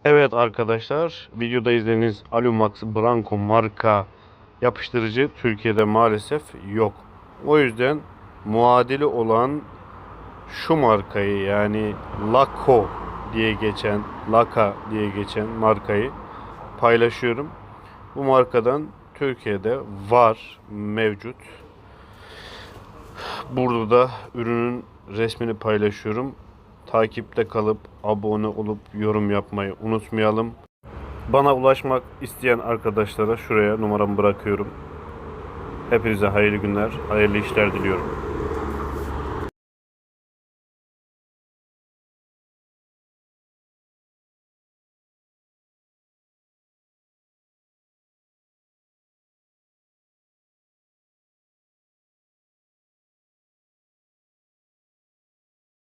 Evet arkadaşlar, videoda izlediğiniz Alumax Blanco marka yapıştırıcı Türkiye'de maalesef yok. O yüzden muadili olan şu markayı, yani Laka diye geçen markayı paylaşıyorum. Bu markadan Türkiye'de mevcut. Burada da ürünün resmini paylaşıyorum. Takipte kalıp abone olup yorum yapmayı unutmayalım. Bana ulaşmak isteyen arkadaşlara şuraya numaramı bırakıyorum. Hepinize hayırlı günler, hayırlı işler diliyorum.